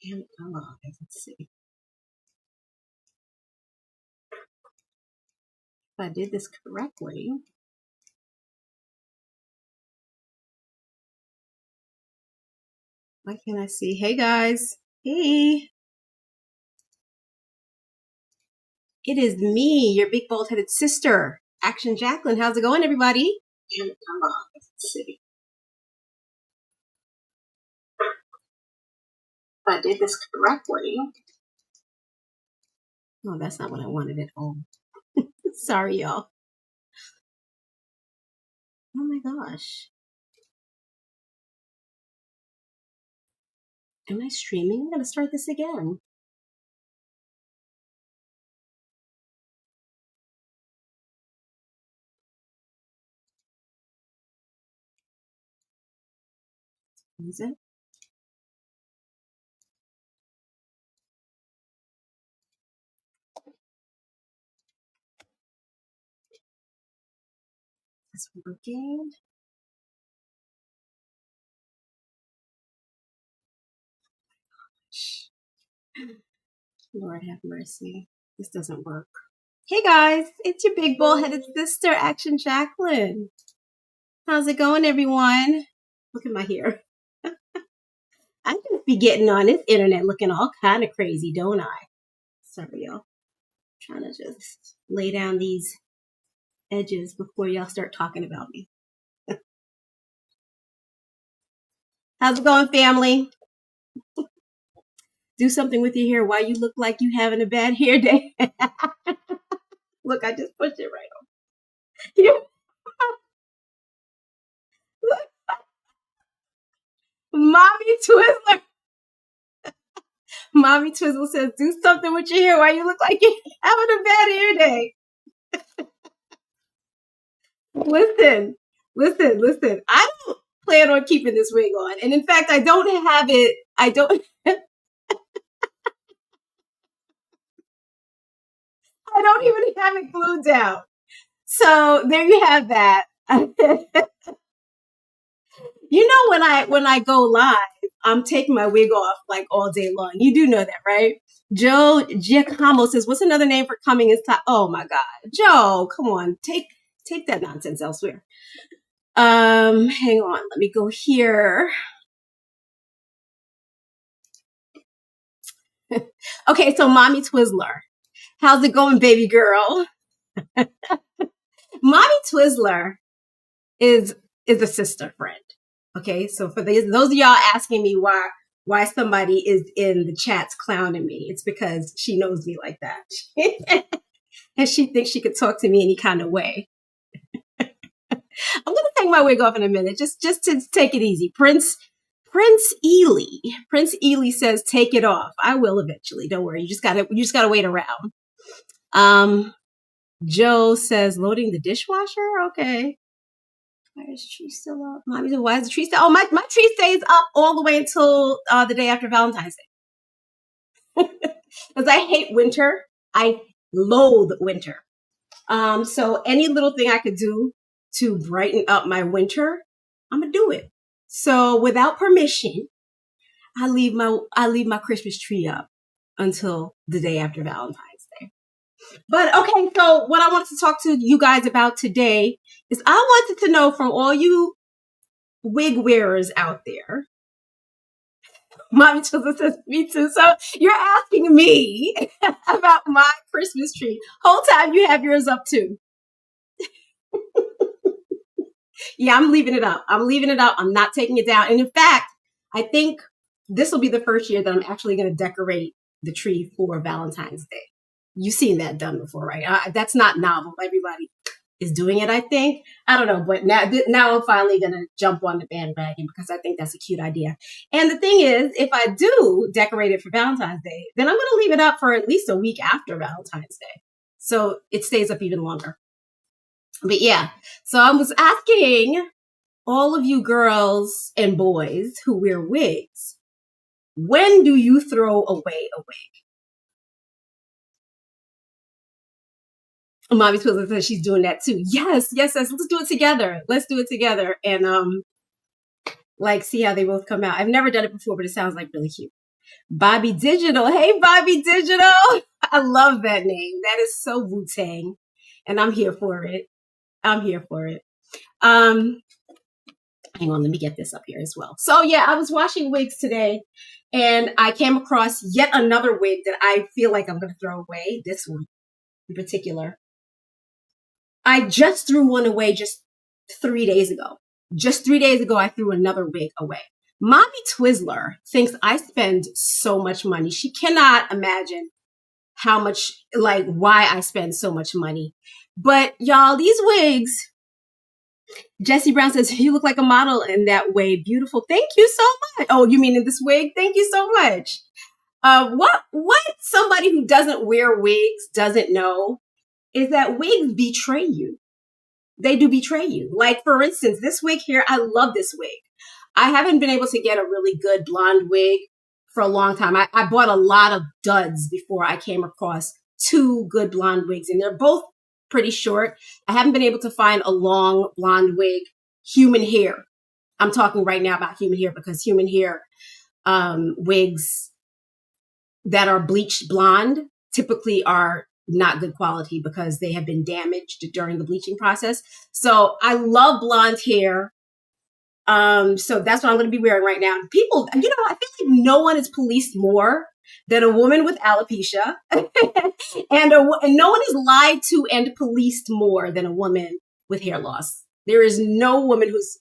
And alive. Let's see. If I did this correctly. Why can't I see? Hey guys. Hey. It is me, your big bald-headed sister, Action Jacqueline. How's it going, everybody? And alive. Let's see. If I did this correctly. Oh, that's not what I wanted at all. Sorry, y'all. Oh my gosh. Am I streaming? I'm going to start this again. Is it? Is this working? Lord have mercy. This doesn't work. Hey guys, it's your big bull-headed sister, Action Jacqueline. How's it going, everyone? Look at my hair. I just be getting on this internet looking all kind of crazy, don't I? Sorry, y'all. Trying to just lay down these edges before y'all start talking about me. How's it going, family? Do something with your hair. Why you look like you having a bad hair day? Look, I just pushed it right on. Mommy Twizzler. Mommy Twizzle says, do something with your hair. Why you look like you're having a bad hair day? Listen. I don't plan on keeping this wig on. And in fact, I don't have it. I don't even have it glued down. So there you have that. You know, when I go live, I'm taking my wig off like all day long. You do know that, right? Joe Giacomo says, what's another name for coming is time? Oh my God. Joe, come on. Take that nonsense elsewhere. Hang on. Let me go here. Okay, so Mommy Twizzler. How's it going, baby girl? Mommy Twizzler is a sister friend. Okay, so for those of y'all asking me why somebody is in the chats clowning me, it's because she knows me like that. And she thinks she could talk to me any kind of way. I'm gonna take my wig off in a minute, just to take it easy. Prince Ely says take it off. I will eventually. Don't worry. You just gotta wait around. Joe says loading the dishwasher. Okay. Why is the tree still up? Mommy, why is the tree still? Oh, my tree stays up all the way until the day after Valentine's Day. Because I hate winter. I loathe winter. So any little thing I could do to brighten up my winter, I'm gonna do it. So without permission, I leave my Christmas tree up until the day after Valentine's Day. But okay, so what I wanted to talk to you guys about today is I wanted to know from all you wig wearers out there. Mommy Childa says me too. So you're asking me about my Christmas tree. Whole time you have yours up too. Yeah, I'm leaving it up. I'm not taking it down. And in fact, I think this will be the first year that I'm actually going to decorate the tree for Valentine's Day. You've seen that done before, right? That's not novel. Everybody is doing it, I think. I don't know, but now I'm finally going to jump on the bandwagon because I think that's a cute idea. And the thing is, if I do decorate it for Valentine's Day, then I'm going to leave it up for at least a week after Valentine's Day. So it stays up even longer. But yeah, so I was asking all of you girls and boys who wear wigs, when do you throw away a wig? Mommy Twizzler says she's doing that too. Yes. Let's do it together. And like see how they both come out. I've never done it before, but it sounds like really cute. Bobby Digital. Hey, Bobby Digital. I love that name. That is so Wu-Tang. And I'm here for it. I'm here for it. Hang on, let me get this up here as well. So yeah, I was watching wigs today and I came across yet another wig that I feel like I'm going to throw away. This one in particular. I just threw one away just 3 days ago. Just 3 days ago, I threw another wig away. Mommy Twizzler thinks I spend so much money. She cannot imagine how much, like, why I spend so much money. But y'all, these wigs, Jesse Brown says, you look like a model in that way. Beautiful. Thank you so much. Oh, you mean in this wig? Thank you so much. What somebody who doesn't wear wigs doesn't know is that wigs betray you. They do betray you. Like, for instance, this wig here, I love this wig. I haven't been able to get a really good blonde wig for a long time. I bought a lot of duds before I came across two good blonde wigs, and they're both pretty short. I haven't been able to find a long blonde wig, human hair. I'm talking right now about human hair because human hair wigs that are bleached blonde typically are not good quality because they have been damaged during the bleaching process. So I love blonde hair. So that's what I'm going to be wearing right now. People, I feel like no one is policed more than a woman with alopecia, and no one is lied to and policed more than a woman with hair loss. There is no woman who's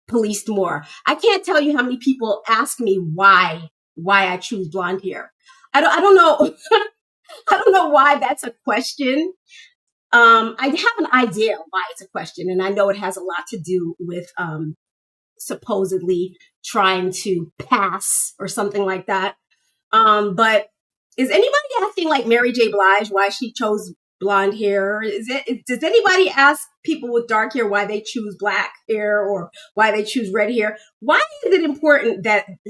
policed more. I can't tell you how many people ask me why I choose blonde hair. I don't know. I don't know why that's a question. I have an idea why it's a question, and I know it has a lot to do with supposedly trying to pass or something like that. But is anybody asking like Mary J. Blige why she chose blonde hair? Does anybody ask people with dark hair why they choose black hair or why they choose red hair? Why is it important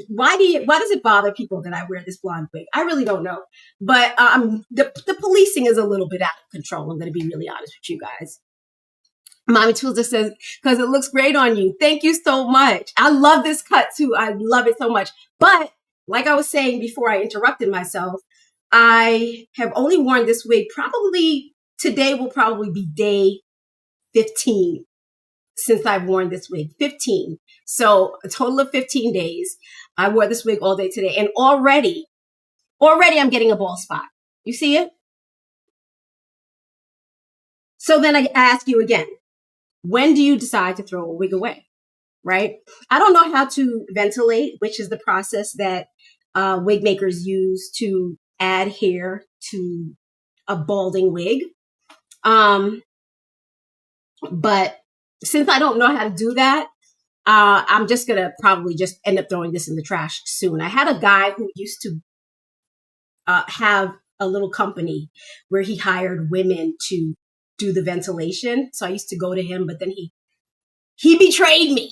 why does it bother people that I wear this blonde wig? I really don't know. But the policing is a little bit out of control. I'm going to be really honest with you guys. Mommy Twizzler says, because it looks great on you. Thank you so much. I love this cut too. I love it so much. But like I was saying before I interrupted myself, I have only worn this wig today will probably be day 15 since I've worn this wig. 15. So a total of 15 days. I wore this wig all day today. And already I'm getting a bald spot. You see it? So then I ask you again, when do you decide to throw a wig away? Right? I don't know how to ventilate, which is the process that wig makers use to add hair to a balding wig. But since I don't know how to do that, I'm just going to probably just end up throwing this in the trash soon. I had a guy who used to have a little company where he hired women to do the ventilation. So I used to go to him, but then he betrayed me.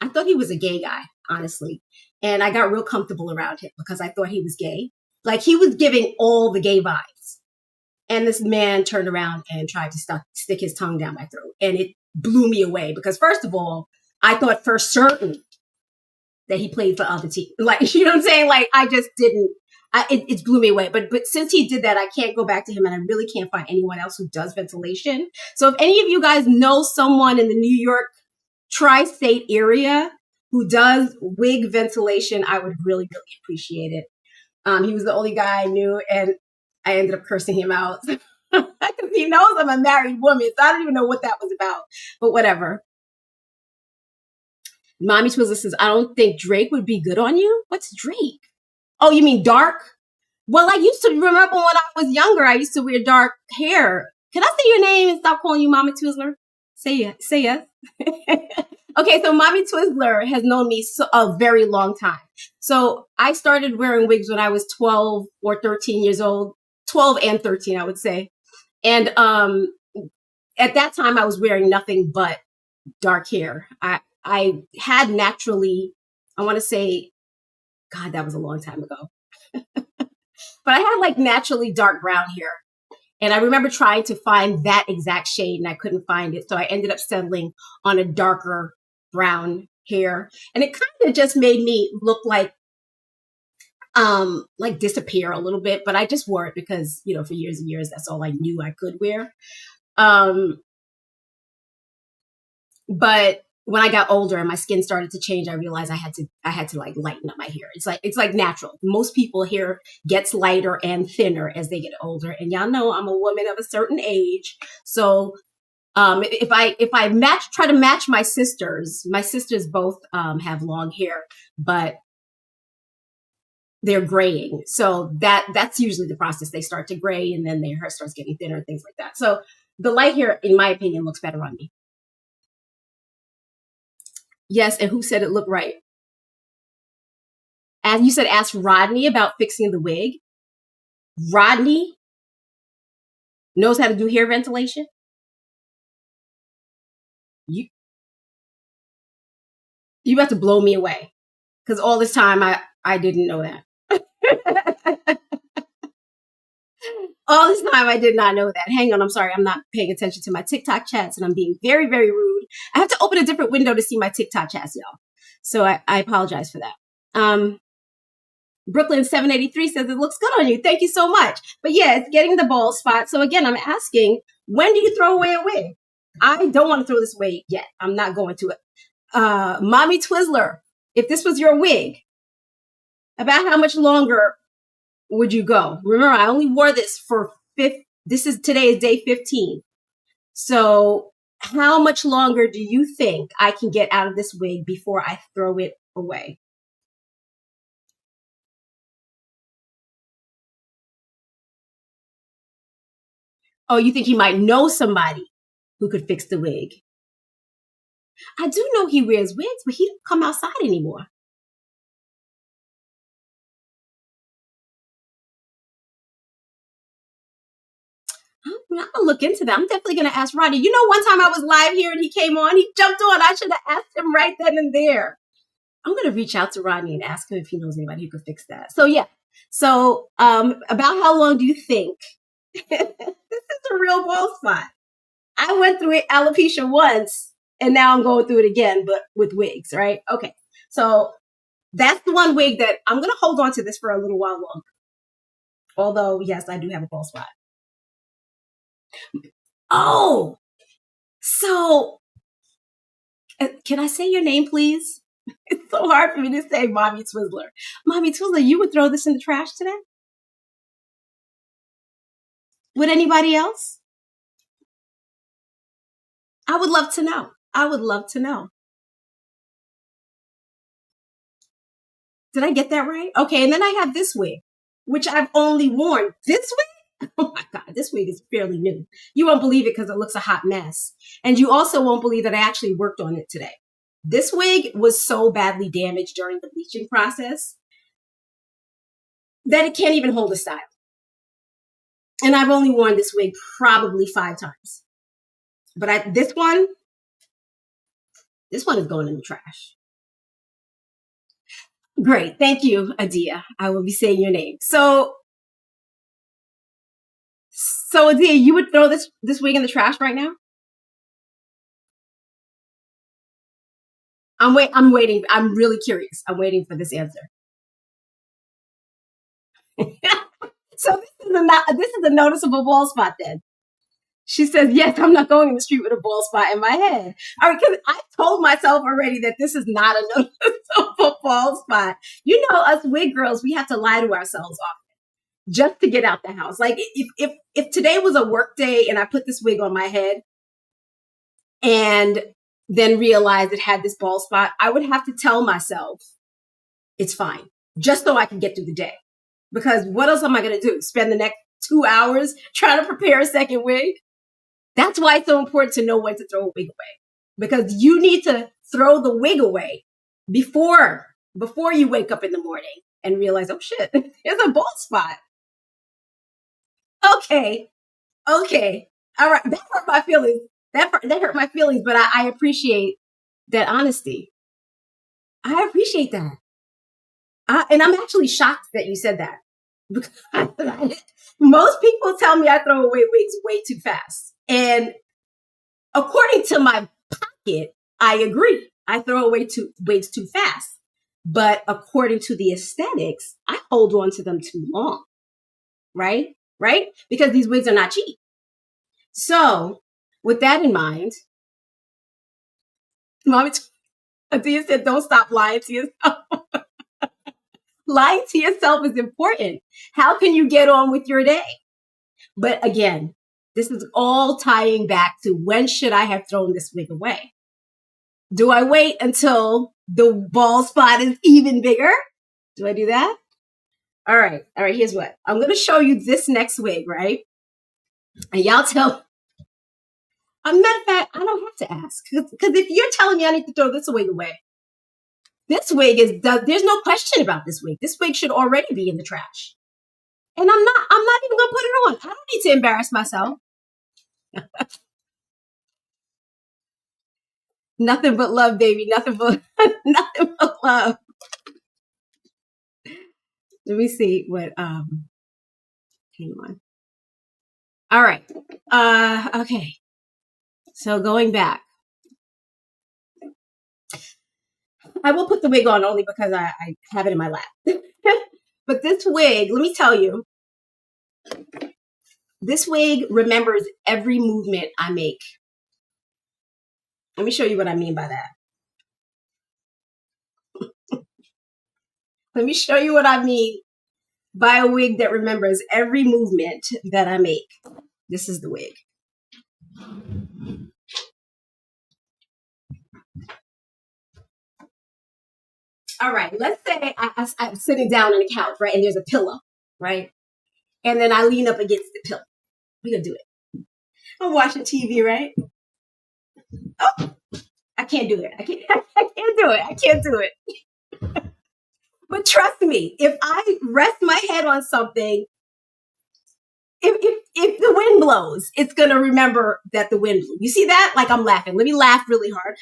I thought he was a gay guy, honestly. And I got real comfortable around him because I thought he was gay. Like, he was giving all the gay vibes. And this man turned around and tried to stick his tongue down my throat. And it blew me away because, first of all, I thought for certain that he played for other teams. Like, you know what I'm saying? Like, I just didn't. It blew me away. But since he did that, I can't go back to him, and I really can't find anyone else who does ventilation. So if any of you guys know someone in the New York tri-state area who does wig ventilation, I would really, really appreciate it. He was the only guy I knew, and I ended up cursing him out because he knows I'm a married woman, so I don't even know what that was about, but whatever. Mommy Twizzler says, I don't think Drake would be good on you. What's Drake? Oh, you mean dark? Well, I used to remember when I was younger, I used to wear dark hair. Can I say your name and stop calling you Mommy Twizzler? Say yes. Okay, so Mommy Twizzler has known me a very long time. So I started wearing wigs when I was 12 or 13 years old. 12 and 13, I would say. And at that time, I was wearing nothing but dark hair. I had naturally, I want to say, God, that was a long time ago. But I had like naturally dark brown hair. And I remember trying to find that exact shade and I couldn't find it. So I ended up settling on a darker brown hair, and it kind of just made me look like disappear a little bit, but I just wore it because, for years and years, that's all I knew I could wear. But when I got older and my skin started to change, I realized I had to like lighten up my hair. It's like natural. Most people hair gets lighter and thinner as they get older. And y'all know I'm a woman of a certain age. So if I try to match my sisters both have long hair, but they're graying. So that's usually the process. They start to gray and then their hair starts getting thinner and things like that. So the light hair, in my opinion, looks better on me. Yes, and who said it looked right? And you said ask Rodney about fixing the wig. Rodney knows how to do hair ventilation. You have to blow me away, because all this time I didn't know that. All this time I did not know that. Hang on, I'm sorry. I'm not paying attention to my TikTok chats and I'm being very, very rude. I have to open a different window to see my TikTok chats, y'all. So I apologize for that. Brooklyn 783 says it looks good on you. Thank you so much. But yeah, it's getting the bald spot. So again, I'm asking, when do you throw away a wig? I don't want to throw this away yet. I'm not going to it. Mommy Twizzler, if this was your wig, about how much longer would you go? Remember, I only wore this for today is day 15. So how much longer do you think I can get out of this wig before I throw it away? Oh, you think he might know somebody who could fix the wig? I do know he wears wigs, but he don't come outside anymore. I'm gonna look into that. I'm definitely gonna ask Rodney. One time I was live here and he came on, he jumped on. I should have asked him right then and there. I'm gonna reach out to Rodney and ask him if he knows anybody who could fix that. So yeah. So about how long do you think? This is a real bald spot. I went through it alopecia once, and now I'm going through it again, but with wigs, right? Okay. So that's the one wig that I'm gonna hold on to this for a little while longer. Although, yes, I do have a bald spot. Oh, so can I say your name, please? It's so hard for me to say, Mommy Twizzler. Mommy Twizzler, you would throw this in the trash today? Would anybody else? I would love to know. I would love to know. Did I get that right? Okay, and then I have this wig, which I've only worn this wig. Oh my God, this wig is fairly new. You won't believe it because it looks a hot mess. And you also won't believe that I actually worked on it today. This wig was so badly damaged during the bleaching process that it can't even hold a style. And I've only worn this wig probably 5 times. But this one is going in the trash. Great. Thank you, Adia. I will be saying your name. So Adia, you would throw this wig in the trash right now? I'm waiting. I'm really curious. I'm waiting for this answer. So this is a noticeable bald spot then. She says, yes, I'm not going in the street with a bald spot in my head. All right, because I told myself already that this is not a noticeable bald spot. Us wig girls, we have to lie to ourselves often just to get out the house. Like if today was a work day and I put this wig on my head and then realized it had this bald spot, I would have to tell myself it's fine, just so I can get through the day. Because what else am I going to do? Spend the next 2 hours trying to prepare a second wig? That's why it's so important to know when to throw a wig away. Because you need to throw the wig away before you wake up in the morning and realize, oh shit, there's a bald spot. Okay. All right. That hurt my feelings. That hurt my feelings, but I appreciate that honesty. I appreciate that. And I'm actually shocked that you said that. Most people tell me I throw away wigs way too fast. And according to my pocket, I agree. I throw away wigs too fast. But according to the aesthetics, I hold on to them too long. Right? Right? Because these wigs are not cheap. So with that in mind, Mommy Adia said, don't stop lying to yourself. Lying to yourself is important. How can you get on with your day? But again, this is all tying back to when should I have thrown this wig away? Do I wait until the bald spot is even bigger? Do I do that? All right, here's what. I'm going to show you this next wig, right? And y'all tell, a matter of fact, I don't have to ask. Because if you're telling me I need to throw this wig away, this wig is, there's no question about this wig. This wig should already be in the trash. And I'm not even going to put it on. I don't need to embarrass myself. Nothing but love, baby. Nothing but love. Let me see what, hang on. All right. Okay. So going back, I will put the wig on only because I have it in my lap. But this wig, let me tell you, this wig remembers every movement I make. Let me show you what I mean by that. Let me show you what I mean by a wig that remembers every movement that I make. This is the wig. All right, let's say I'm sitting down on the couch, right, and there's a pillow, right? And then I lean up against the pillow. We're going to do it. I'm watching TV, right? Oh, I can't do it. I can't do it. I can't do it. But trust me, if I rest my head on something, if the wind blows, it's going to remember that the wind blew. You see that? Like I'm laughing. Let me laugh really hard.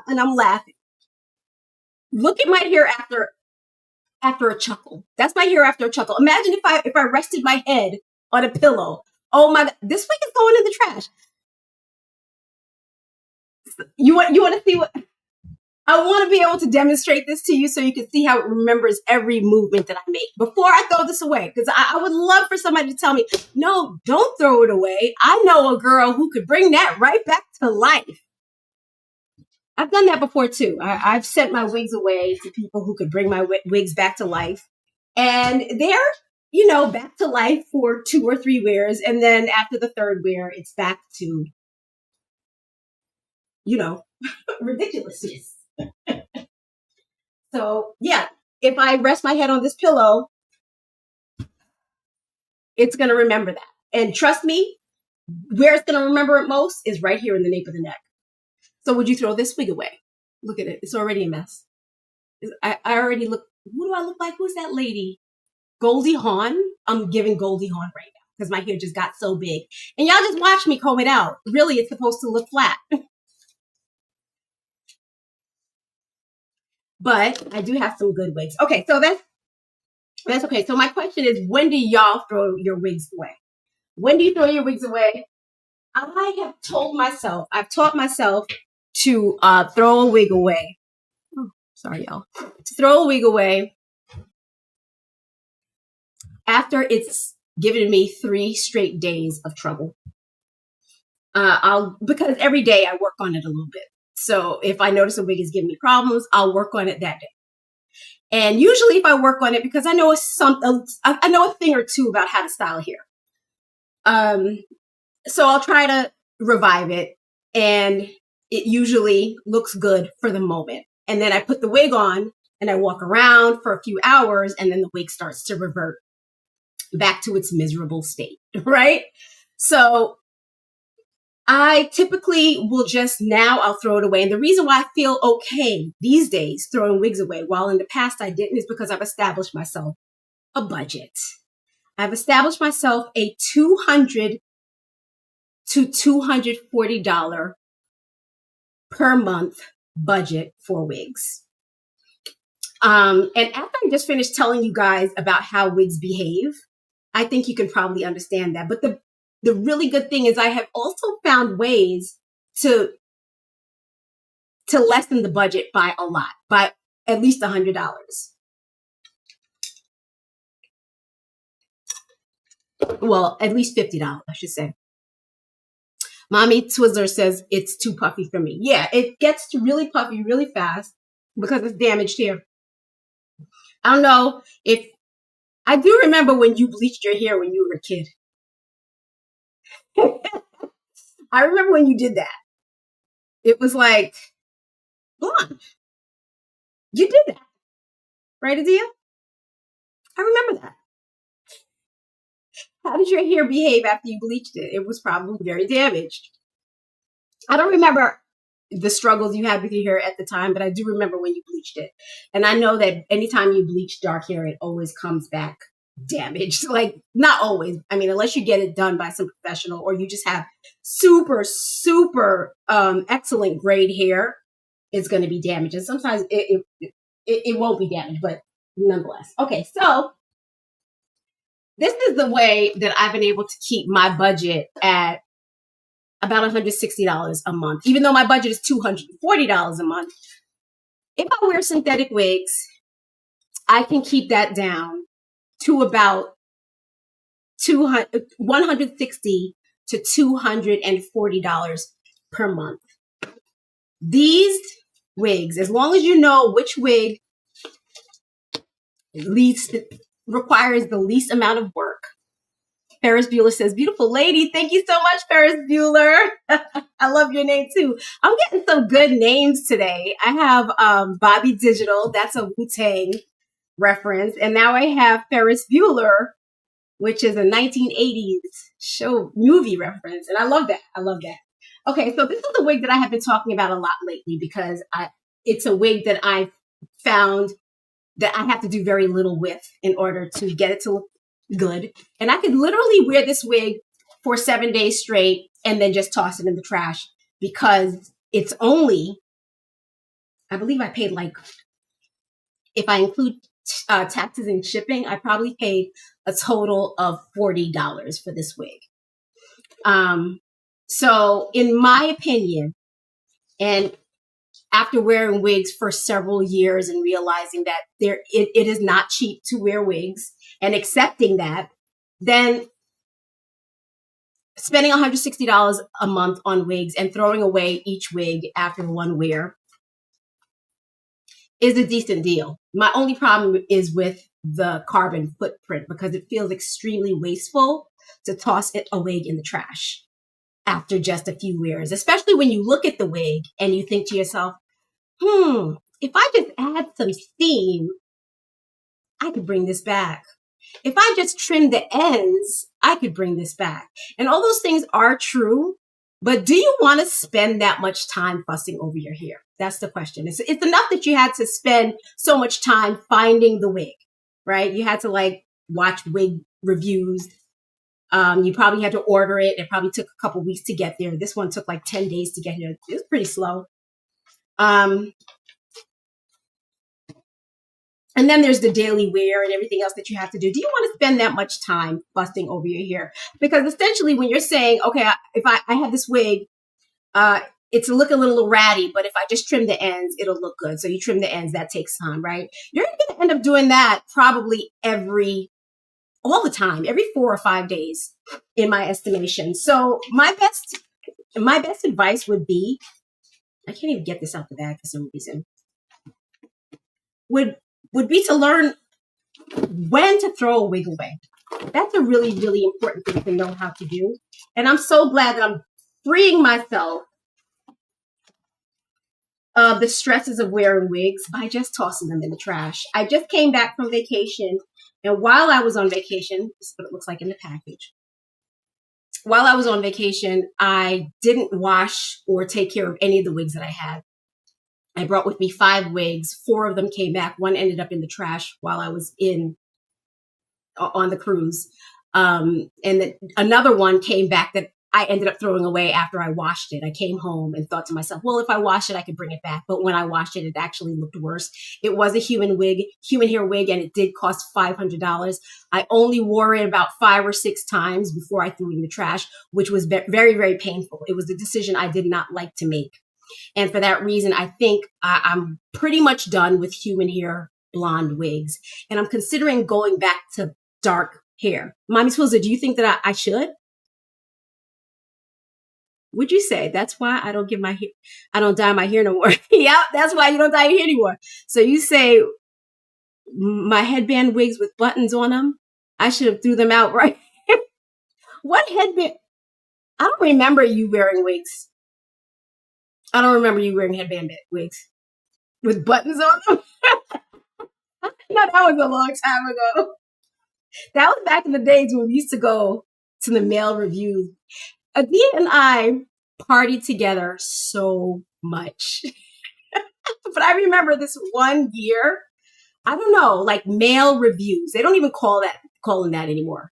And I'm laughing. Look at my hair after a chuckle. That's my hair after a chuckle. Imagine if I rested my head on a pillow. Oh my God, this wig is going in the trash. You want to see what? I want to be able to demonstrate this to you so you can see how it remembers every movement that I make before I throw this away. Because I would love for somebody to tell me, no, don't throw it away. I know a girl who could bring that right back to life. I've done that before too. I've sent my wigs away to people who could bring my wigs back to life. And they're, back to life for 2 or 3 wears. And then after the 3rd wear, it's back to, ridiculousness. So yeah, if I rest my head on this pillow, it's going to remember that. And trust me, where it's going to remember it most is right here in the nape of the neck. So would you throw this wig away? Look at it. It's already a mess. I already look. What do I look like? Who's that lady? Goldie Hawn? I'm giving Goldie Hawn right now because my hair just got so big. And y'all just watch me comb it out. Really, it's supposed to look flat. But I do have some good wigs. Okay, so that's okay. So my question is, when do y'all throw your wigs away? When do you throw your wigs away? I have I've taught myself to throw a wig away. Oh, sorry, y'all. To throw a wig away after it's given me 3 straight days of trouble. Because every day I work on it a little bit. So if I notice a wig is giving me problems, I'll work on it that day. And usually if I work on it, because I know I know a thing or two about how to style hair. So I'll try to revive it, and it usually looks good for the moment. And then I put the wig on and I walk around for a few hours, and then the wig starts to revert back to its miserable state, right? So I typically will I'll throw it away. And the reason why I feel okay these days throwing wigs away, while in the past I didn't, is because I've established myself a budget. I've established myself a $200 to $240 per month budget for wigs. And after I just finished telling you guys about how wigs behave, I think you can probably understand that. But the really good thing is I have also found ways to to lessen the budget by a lot, by at least $100. Well, at least $50, I should say. Mommy Twizzler says it's too puffy for me. Yeah, it gets really puffy really fast because it's damaged hair. I don't know if I do remember when you bleached your hair when you were a kid. I remember when you did that. It was like blonde. You did that, right, Adia? I remember that. How did your hair behave after you bleached it? It was probably very damaged. I don't remember the struggles you had with your hair at the time, but I do remember when you bleached it. And I know that anytime you bleach dark hair, it always comes back damaged. Like, not always. I mean, unless you get it done by some professional or you just have super, super excellent grade hair, it's going to be damaged. And sometimes it won't be damaged, but nonetheless. Okay, so this is the way that I've been able to keep my budget at about $160 a month, even though my budget is $240 a month. If I wear synthetic wigs, I can keep that down to about $160 to $240 per month. These wigs, as long as you know which wig requires the least amount of work. Ferris Bueller says, beautiful lady. Thank you so much, Ferris Bueller. I love your name too. I'm getting some good names today. I have Bobby Digital. That's a Wu-Tang reference. And now I have Ferris Bueller, which is a 1980s movie reference. And I love that. I love that. Okay, so this is a wig that I have been talking about a lot lately because it's a wig that I found that I have to do very little with in order to get it to look good. And I could literally wear this wig for 7 days straight and then just toss it in the trash because it's only, I believe I paid like, if I include taxes and shipping, I probably paid a total of $40 for this wig. So in my opinion, and after wearing wigs for several years and realizing that it is not cheap to wear wigs and accepting that, then spending $160 a month on wigs and throwing away each wig after one wear is a decent deal. My only problem is with the carbon footprint because it feels extremely wasteful to toss a wig in the trash after just a few wears, especially when you look at the wig and you think to yourself, if I just add some steam, I could bring this back. If I just trim the ends, I could bring this back. And all those things are true, but do you want to spend that much time fussing over your hair? That's the question. It's enough that you had to spend so much time finding the wig, right? You had to like watch wig reviews. You probably had to order it. It probably took a couple weeks to get there. This one took like 10 days to get here. It was pretty slow. And then there's the daily wear and everything else that you have to do. Do you want to spend that much time fussing over your hair? Because essentially when you're saying, okay, if I have this wig, it's looking a little ratty, but if I just trim the ends, it'll look good. So you trim the ends, that takes time, right? You're going to end up doing that probably all the time, every 4 or 5 days in my estimation. So my best advice would be, I can't even get this out the bag for some reason, would be to learn when to throw a wig away. That's a really, really important thing to know how to do. And I'm so glad that I'm freeing myself of the stresses of wearing wigs by just tossing them in the trash. I just came back from vacation. And while I was on vacation, this is what it looks like in the package. While I was on vacation, I didn't wash or take care of any of the wigs that I had. I brought with me 5 wigs. 4 of them came back. 1 ended up in the trash while I was on the cruise. Another one came back that I ended up throwing away after I washed it. I came home and thought to myself, well, if I wash it, I could bring it back. But when I washed it, it actually looked worse. It was a human hair wig, and it did cost $500. I only wore it about 5 or 6 times before I threw it in the trash, which was very, very painful. It was a decision I did not like to make. And for that reason, I think I'm pretty much done with human hair blonde wigs. And I'm considering going back to dark hair. Mommy Swilza, do you think that I should? Would you say that's why I don't give my hair, I don't dye my hair no more? Yep, that's why you don't dye your hair anymore. So you say my headband wigs with buttons on them, I should have threw them out, right? What headband? I don't remember you wearing wigs. I don't remember you wearing headband wigs with buttons on them. No, that was a long time ago. That was back in the days when we used to go to the male reviews. Adia and I partied together so much. But I remember this one year, I don't know, like male reviews. They don't even call them that anymore.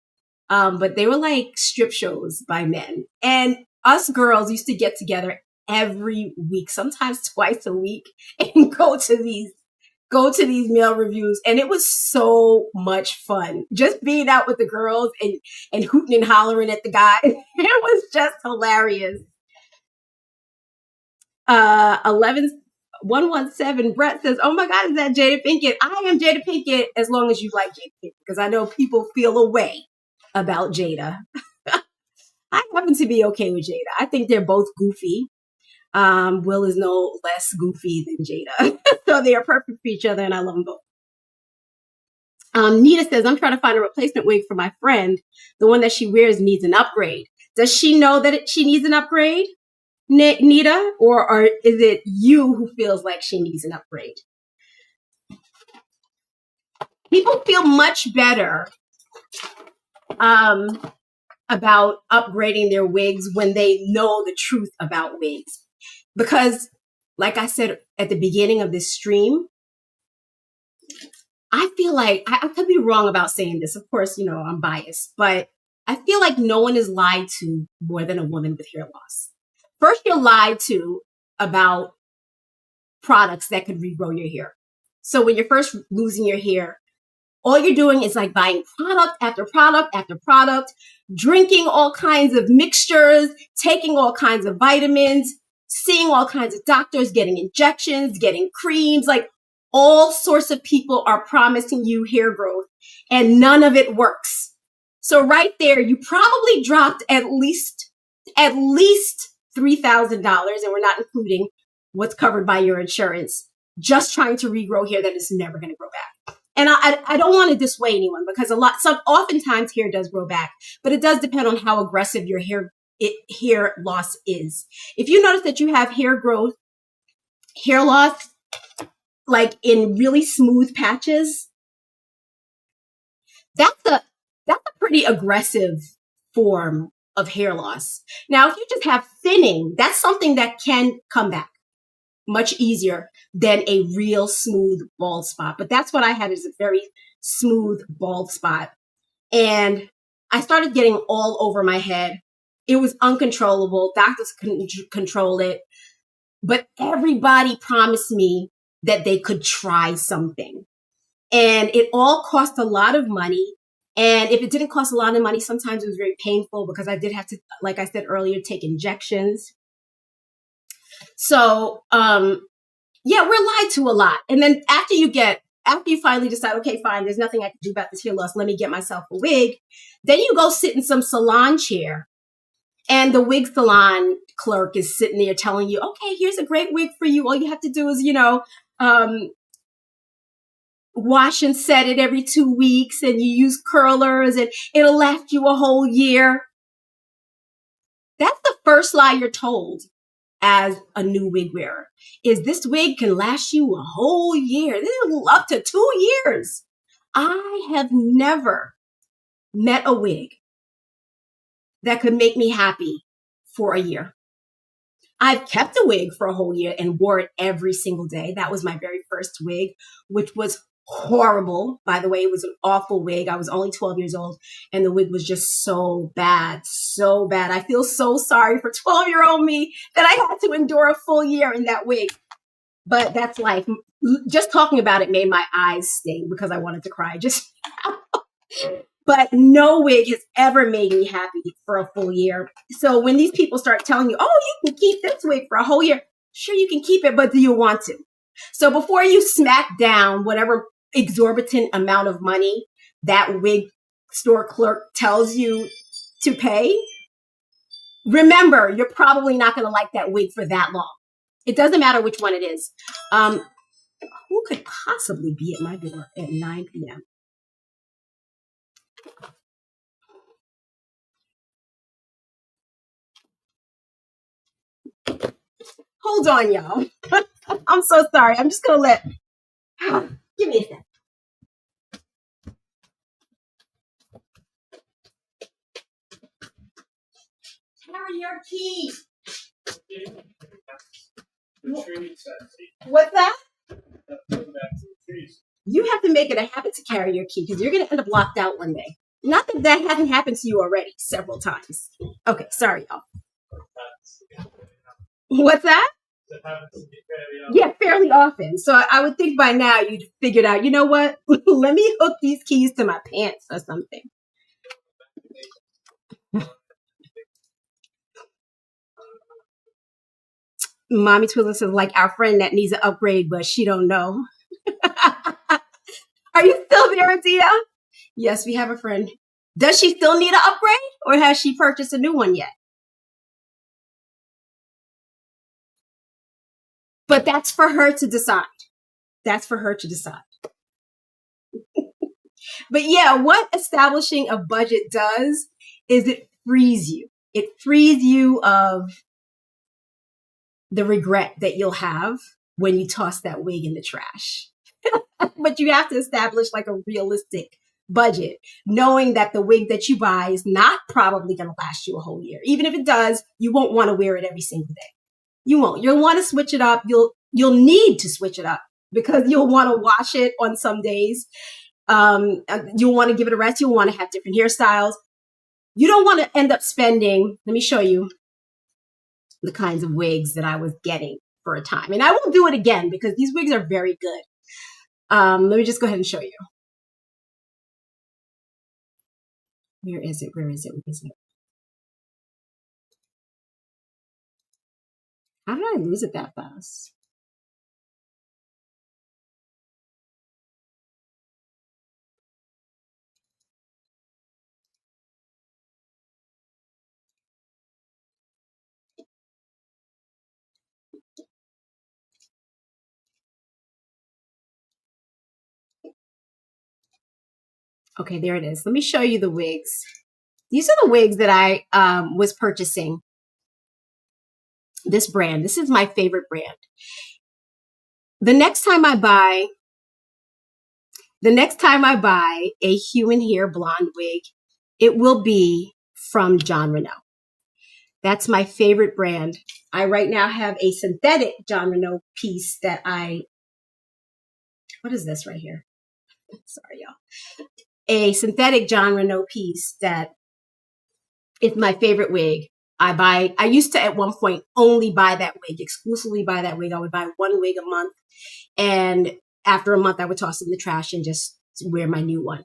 But they were like strip shows by men. And us girls used to get together every week, sometimes twice a week, and go to these male reviews. And it was so much fun. Just being out with the girls and hooting and hollering at the guys. It was just hilarious. 117 Brett says, oh my God, is that Jada Pinkett? I am Jada Pinkett as long as you like Jada Pinkett, because I know people feel a way about Jada. I happen to be okay with Jada. I think they're both goofy. Will is no less goofy than Jada. So they are perfect for each other, and I love them both. Nita says, I'm trying to find a replacement wig for my friend. The one that she wears needs an upgrade. Does she know that she needs an upgrade, Nita? Or is it you who feels like she needs an upgrade? People feel much better about upgrading their wigs when they know the truth about wigs. Because, like I said at the beginning of this stream, I feel like, I could be wrong about saying this. Of course, I'm biased, but I feel like no one is lied to more than a woman with hair loss. First, you're lied to about products that could regrow your hair. So when you're first losing your hair, all you're doing is like buying product after product after product, drinking all kinds of mixtures, taking all kinds of vitamins, seeing all kinds of doctors, getting injections, getting creams, like all sorts of people are promising you hair growth and none of it works. So right there, you probably dropped at least $3,000, and we're not including what's covered by your insurance, just trying to regrow hair that is never going to grow back. And I don't want to dissuade anyone, because oftentimes hair does grow back, but it does depend on how aggressive your hair loss is. If you notice that you have hair loss, like in really smooth patches, that's a pretty aggressive form of hair loss. Now, if you just have thinning, that's something that can come back much easier than a real smooth bald spot. But that's what I had, is a very smooth bald spot. And I started getting all over my head. It was uncontrollable. Doctors couldn't control it. But everybody promised me that they could try something. And it all cost a lot of money. And if it didn't cost a lot of money, sometimes it was very painful, because I did have to, like I said earlier, take injections. So, yeah, we're lied to a lot. And then after you finally decide, okay, fine, there's nothing I can do about this hair loss, let me get myself a wig. Then you go sit in some salon chair, and the wig salon clerk is sitting there telling you, okay, here's a great wig for you. All you have to do is, wash and set it every 2 weeks, and you use curlers, and it'll last you a whole year. That's the first lie you're told as a new wig wearer, is this wig can last you a whole year. This is up to 2 years. I have never met a wig that could make me happy for a year. I've kept a wig for a whole year and wore it every single day. That was my very first wig, which was horrible. By the way, it was an awful wig. I was only 12 years old, and the wig was just so bad, so bad. I feel so sorry for 12-year-old me that I had to endure a full year in that wig. But that's life. Just talking about it made my eyes sting, because I wanted to cry. But no wig has ever made me happy for a full year. So when these people start telling you, oh, you can keep this wig for a whole year, Sure, you can keep it, but do you want to? So before you smack down whatever exorbitant amount of money that wig store clerk tells you to pay, remember, you're probably not going to like that wig for that long. It doesn't matter which one it is. Who could possibly be at my door at 9 p.m.? Hold on, y'all. I'm so sorry. I'm just going to let... Give me a second. Carry your key. What's that? You have to make it a habit to carry your key because you're going to end up locked out one day. Not that that hasn't happened to you already several times. Okay, sorry, y'all. What's that? Yeah, fairly often. So I would think by now you'd figured out, you know what? Let me hook these keys to my pants or something. Mommy Twizzler says, like our friend that needs an upgrade, but she don't know. Are you still there, Adia? Yes, we have a friend. Does she still need an upgrade or has she purchased a new one yet? But that's for her to decide. That's for her to decide. But yeah, what establishing a budget does is it frees you. It frees you of the regret that you'll have when you toss that wig in the trash. But you have to establish like a realistic budget, knowing that the wig that you buy is not probably going to last you a whole year. Even if it does, you won't want to wear it every single day. You won't. You'll want to switch it up. You'll need to switch it up because you'll want to wash it on some days. You'll want to give it a rest. You'll want to have different hairstyles. You don't want to end up spending, let me show you the kinds of wigs that I was getting for a time. And I won't do it again because these wigs are very good. Let me just go ahead and show you. Where is it? Where is it? Where is it? How did I lose it that fast? Okay, there it is. Let me show you the wigs. These are the wigs that I was purchasing. This brand. This is my favorite brand. The next time I buy a human hair blonde wig, it will be from Jon Renau. That's my favorite brand. I right now have a synthetic Jon Renau piece that what is this right here? Sorry, y'all. A synthetic Jon Renau piece that is my favorite wig. I used to at one point only buy that wig, exclusively buy that wig. I would buy one wig a month. And after a month, I would toss it in the trash and just wear my new one.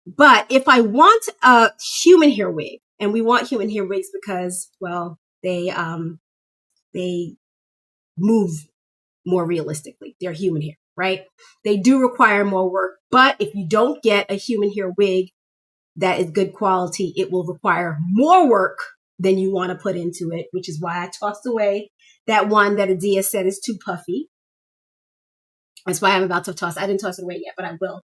But if I want a human hair wig, and we want human hair wigs because, well, they move more realistically. They're human hair, right? They do require more work. But if you don't get a human hair wig that is good quality, it will require more work than you want to put into it, which is why I tossed away that one that Adia said is too puffy. That's why I'm about to toss. I didn't toss it away yet, but I will.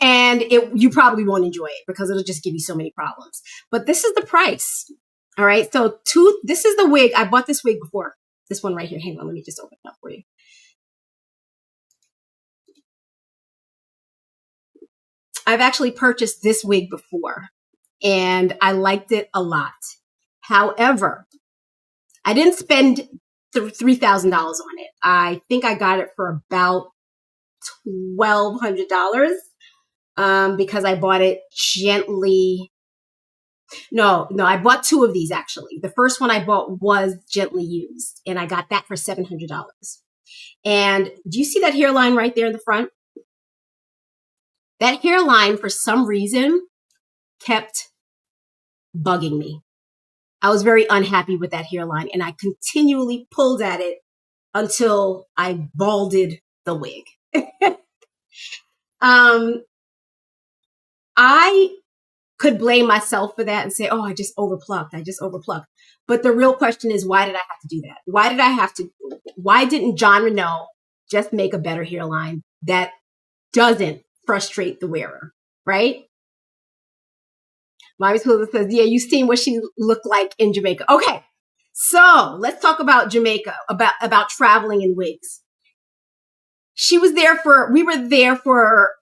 And you probably won't enjoy it because it'll just give you so many problems. But this is the price. All right. So this is the wig. I bought this wig before. This one right here. Hang on. Let me just open it up for you. I've actually purchased this wig before and I liked it a lot. However, I didn't spend $3,000 on it. I think I got it for about $1,200 because I bought it gently. No, I bought two of these actually. The first one I bought was gently used and I got that for $700. And do you see that hairline right there in the front? That hairline, for some reason, kept bugging me. I was very unhappy with that hairline, and I continually pulled at it until I balded the wig. um, I could blame myself for that and say, oh, I just overplucked. But the real question is, why did I have to do that? Why didn't John Renault just make a better hairline that doesn't frustrate the wearer, right? Mommy Spills says, yeah, you've seen what she looked like in Jamaica. Okay, so let's talk about Jamaica, about traveling in wigs. We were there for,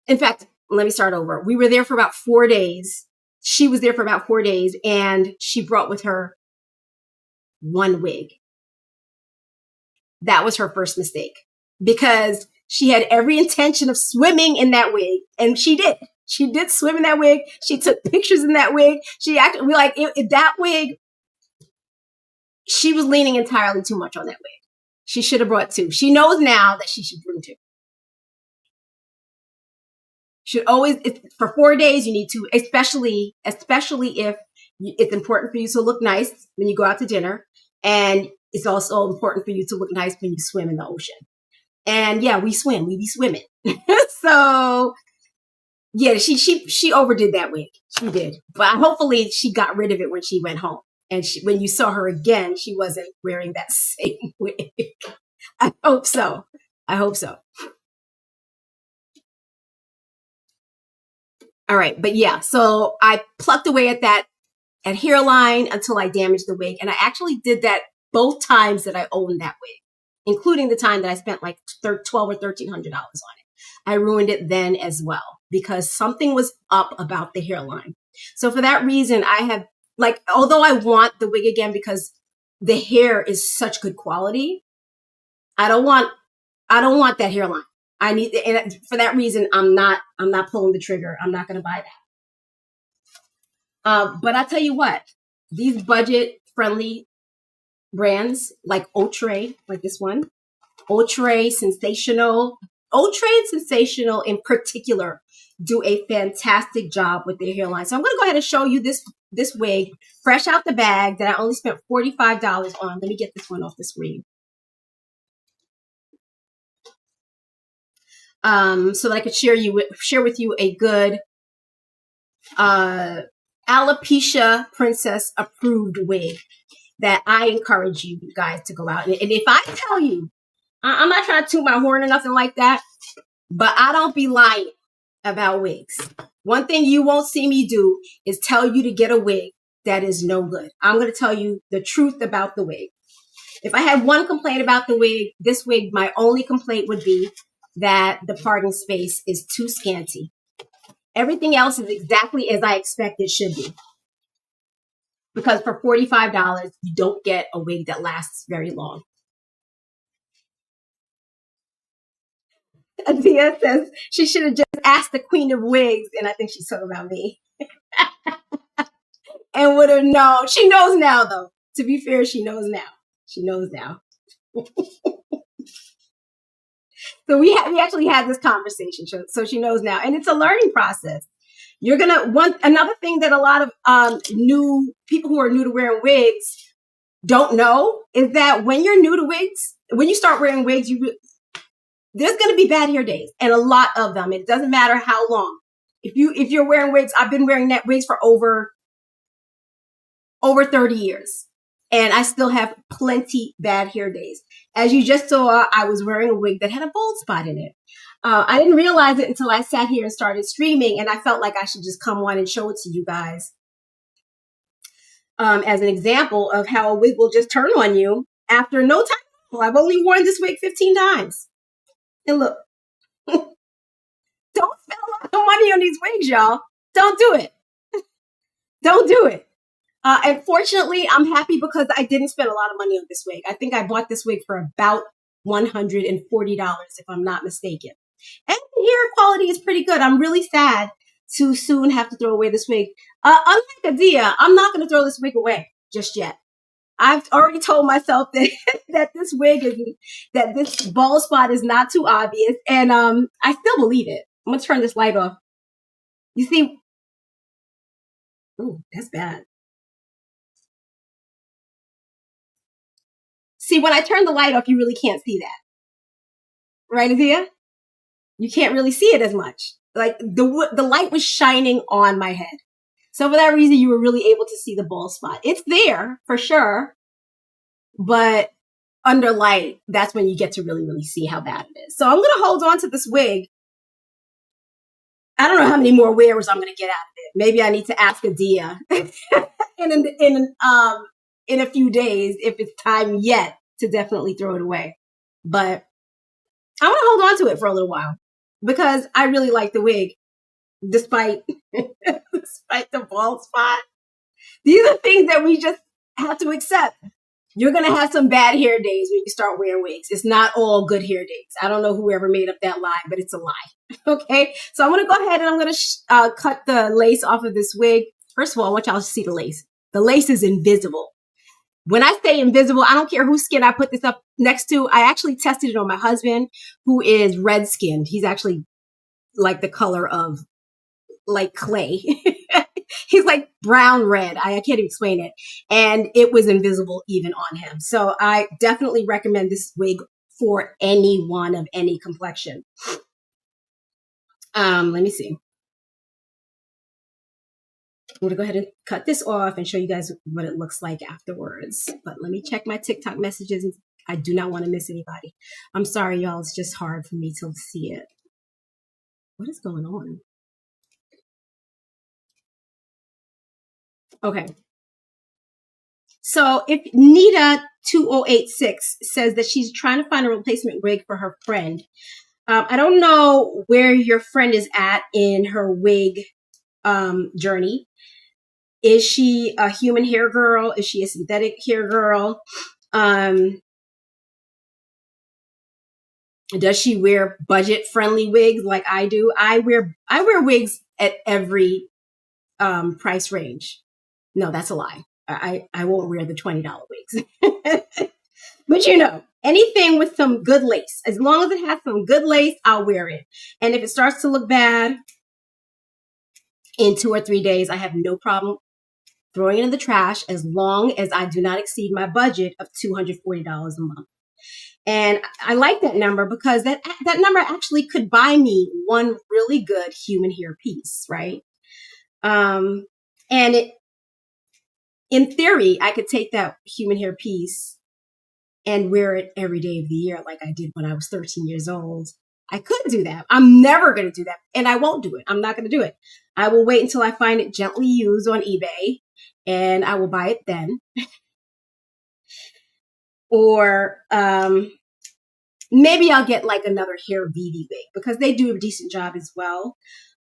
in fact, let me start over. We were there for about 4 days. She was there for about 4 days, and she brought with her one wig. That was her first mistake, because she had every intention of swimming in that wig, and she did. She did swim in that wig. She took pictures in that wig. That wig, she was leaning entirely too much on that wig. She should have brought two. She knows now that she should bring two. Should always, for 4 days, you need to, especially if it's important for you to look nice when you go out to dinner. And it's also important for you to look nice when you swim in the ocean. And yeah, we be swimming. So yeah, she overdid that wig. She did. But hopefully she got rid of it when she went home. And when you saw her again, she wasn't wearing that same wig. I hope so. All right. But yeah, so I plucked away at hairline until I damaged the wig. And I actually did that both times that I owned that wig, including the time that I spent like $1,200 or $1,300 on it. I ruined it then as well, because something was up about the hairline. So for that reason, I have, like, although I want the wig again because the hair is such good quality, I don't want that hairline. And for that reason, I'm not pulling the trigger. I'm not going to buy that. But I'll tell you what, these budget friendly brands like Outre, like this one, Outre and Sensational in particular do a fantastic job with their hairline. So I'm going to go ahead and show you this wig fresh out the bag that I only spent $45 on. Let me get this one off the screen. So that I could share with you a good alopecia princess approved wig that I encourage you guys to go out. And if I tell you, I'm not trying to toot my horn or nothing like that, but I don't be lying about wigs. One thing you won't see me do is tell you to get a wig that is no good. I'm going to tell you the truth about the wig. If I had one complaint about this wig, my only complaint would be that the parting space is too scanty. Everything else is exactly as I expect it should be. Because for $45, you don't get a wig that lasts very long. Adia says she should have just asked the queen of wigs, and I think she's talking about me. And would have known. She knows now, though. To be fair, she knows now. So we actually had this conversation, so she knows now, and it's a learning process. You're gonna another thing that a lot of new people who are new to wearing wigs don't know is that when you're new to wigs, when you start wearing wigs, there's gonna be bad hair days, and a lot of them. It doesn't matter how long. If you're wearing wigs, I've been wearing net wigs for over 30 years. And I still have plenty bad hair days. As you just saw, I was wearing a wig that had a bald spot in it. I didn't realize it until I sat here and started streaming, and I felt like I should just come on and show it to you guys as an example of how a wig will just turn on you after no time. Well, I've only worn this wig 15 times. And look, don't spend a lot of money on these wigs, y'all. Don't do it. Don't do it. And fortunately, I'm happy because I didn't spend a lot of money on this wig. I think I bought this wig for about $140, if I'm not mistaken. And the hair quality is pretty good. I'm really sad to soon have to throw away this wig. Unlike Adia, I'm not going to throw this wig away just yet. I've already told myself that this bald spot is not too obvious, and I still believe it. I'm going to turn this light off. You see, oh, that's bad. See, when I turn the light off, you really can't see that. Right, Adia? You can't really see it as much. Like the light was shining on my head. So for that reason, you were really able to see the bald spot. It's there for sure, but under light, that's when you get to really, really see how bad it is. So I'm going to hold on to this wig. I don't know how many more wears I'm going to get out of it. Maybe I need to ask Adia in a few days if it's time yet to definitely throw it away. But I want to hold on to it for a little while because I really like the wig, despite the bald spot. These are things that we just have to accept. You're going to have some bad hair days when you start wearing wigs. It's not all good hair days. I don't know whoever made up that lie, but it's a lie. Okay, so I'm going to go ahead and I'm going to cut the lace off of this wig. First of all, I want y'all to see the lace. The lace is invisible. When I say invisible, I don't care whose skin I put this up next to. I actually tested it on my husband, who is red skinned. He's actually like the color of like clay. He's like brown red. I can't even explain it. And it was invisible even on him. So I definitely recommend this wig for anyone of any complexion. Let me see. I'm going to go ahead and cut this off and show you guys what it looks like afterwards. But let me check my TikTok messages. I do not want to miss anybody. I'm sorry, y'all. It's just hard for me to see it. What is going on? Okay. So if Nita 2086 says that she's trying to find a replacement wig for her friend, I don't know where your friend is at in her wig journey. Is she a human hair girl? Is she a synthetic hair girl? Does she wear budget friendly wigs like I do? I wear wigs at every price range. No, that's a lie. I won't wear the $20 wigs. But you know, anything with some good lace, as long as it has some good lace, I'll wear it. And if it starts to look bad in 2 or 3 days, I have no problem throwing it in the trash as long as I do not exceed my budget of $240 a month. And I like that number because that number actually could buy me one really good human hair piece, right? And it, in theory, I could take that human hair piece and wear it every day of the year like I did when I was 13 years old. I could do that. I'm never going to do that. And I won't do it. I'm not going to do it. I will wait until I find it gently used on eBay and I will buy it then. Or maybe I'll get like another hair Vivi wig because they do a decent job as well.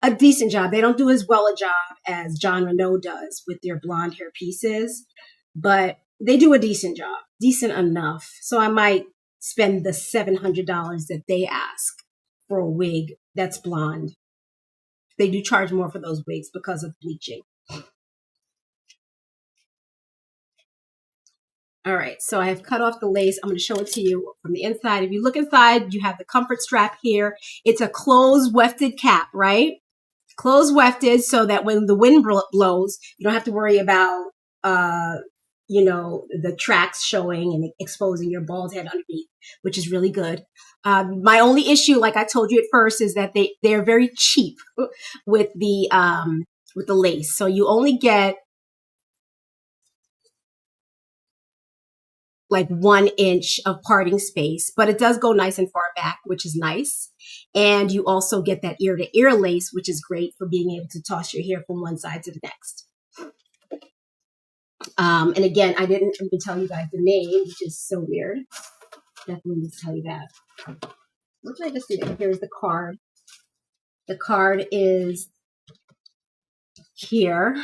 A decent job. They don't do as well a job as John Renault does with their blonde hair pieces, but they do a decent job, decent enough. So I might spend the $700 that they ask for a wig that's blonde. They do charge more for those wigs because of bleaching. All right, so I have cut off the lace. I'm going to show it to you from the inside. If you look inside, you have the comfort strap here. It's a closed wefted cap, right? Closed wefted so that when the wind blows, you don't have to worry about, you know, the tracks showing and exposing your bald head underneath, which is really good. My only issue, like I told you at first, is that they're very cheap with the lace. So you only get like 1 inch of parting space, but it does go nice and far back, which is nice. And you also get that ear to ear lace, which is great for being able to toss your hair from one side to the next. And again, I didn't even tell you guys the name, which is so weird. Definitely need to tell you that. What did I just do? Here's the card. The card is here.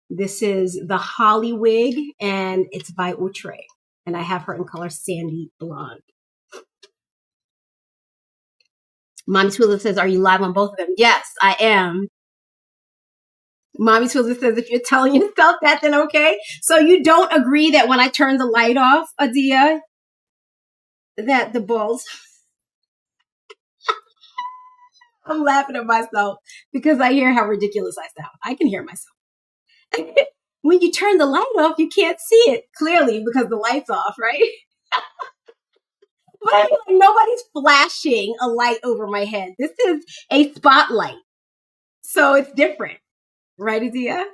This is the Holly wig, and it's by Outre. And I have her in color Sandy Blonde. Mommy Twizzler says, are you live on both of them? Yes, I am. Mommy Twizzler says, if you're telling yourself that, then okay. So you don't agree that when I turn the light off, Adia, that the balls... I'm laughing at myself because I hear how ridiculous I sound. I can hear myself. When you turn the light off, you can't see it clearly because the light's off, right? But I mean, like, nobody's flashing a light over my head. This is a spotlight. So it's different. Right, Adia?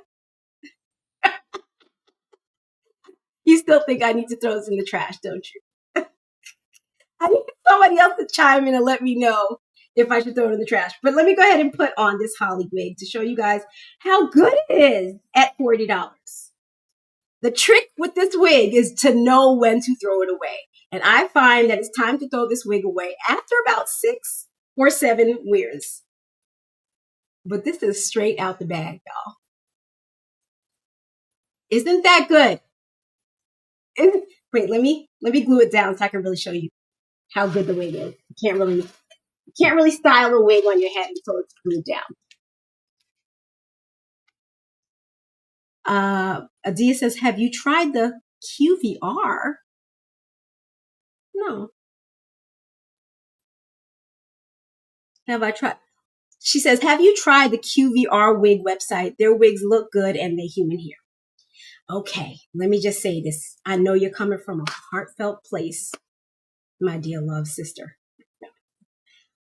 You still think I need to throw this in the trash, don't you? I need somebody else to chime in and let me know if I should throw it in the trash. But let me go ahead and put on this Holly wig to show you guys how good it is at $40. The trick with this wig is to know when to throw it away. And I find that it's time to throw this wig away after about 6 or 7 wears. But this is straight out the bag, y'all. Isn't that good? Wait, let me glue it down so I can really show you how good the wig is. You can't really style a wig on your head until it's glued down. Adia says, have you tried the QVR? No. Have I tried? She says, have you tried the QVR wig website? Their wigs look good and they human hair. Okay, let me just say this. I know you're coming from a heartfelt place, my dear love sister.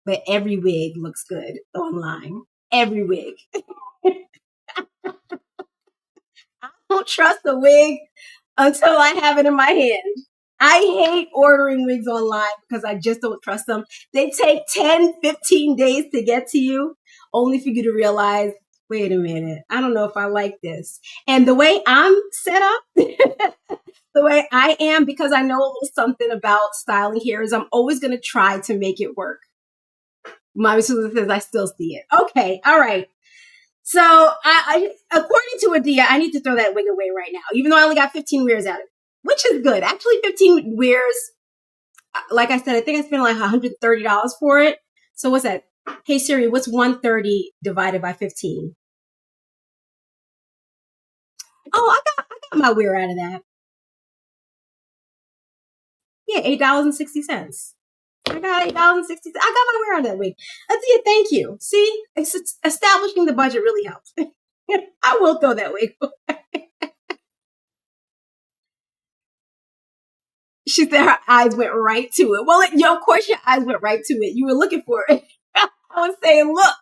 But every wig looks good online. Every wig. I don't trust a wig until I have it in my hand. I hate ordering wigs online because I just don't trust them. They take 10, 15 days to get to you, only for you to realize, wait a minute, I don't know if I like this. And the way I'm set up, the way I am, because I know a little something about styling hair, is I'm always going to try to make it work. Mommy Susan says, I still see it. Okay, all right. So, I according to Adia, I need to throw that wig away right now, even though I only got 15 wears out of it, which is good. Actually, 15 wears, like I said, I think I spent like $130 for it. So what's that? Hey Siri, what's 130 divided by 15? Oh, I got my wear out of that. Yeah, $8.60. I got $8.60. I got my wear out of that wig. Adia, thank you. See, establishing the budget really helps. I will throw that wig away. She said her eyes went right to it. Well, of course your eyes went right to it. You were looking for it. I was saying, look.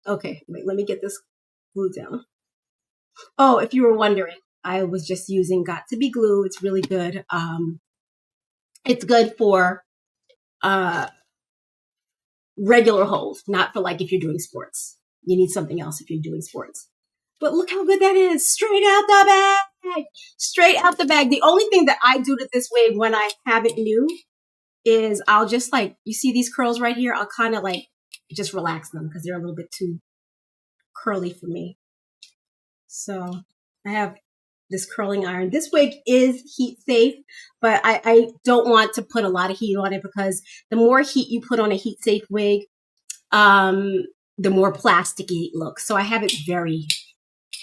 Okay, wait, let me get this glue down. Oh, if you were wondering, I was just using Got to Be glue. It's really good. It's good for regular holes, not for like if you're doing sports. You need something else if you're doing sports. But look how good that is. Straight out the bag. Straight out the bag. The only thing that I do to this wig when I have it new is I'll just like, you see these curls right here? I'll kind of like just relax them because they're a little bit too curly for me. So I have this curling iron. This wig is heat safe, but I don't want to put a lot of heat on it because the more heat you put on a heat safe wig, the more plasticky it looks. So I have it very,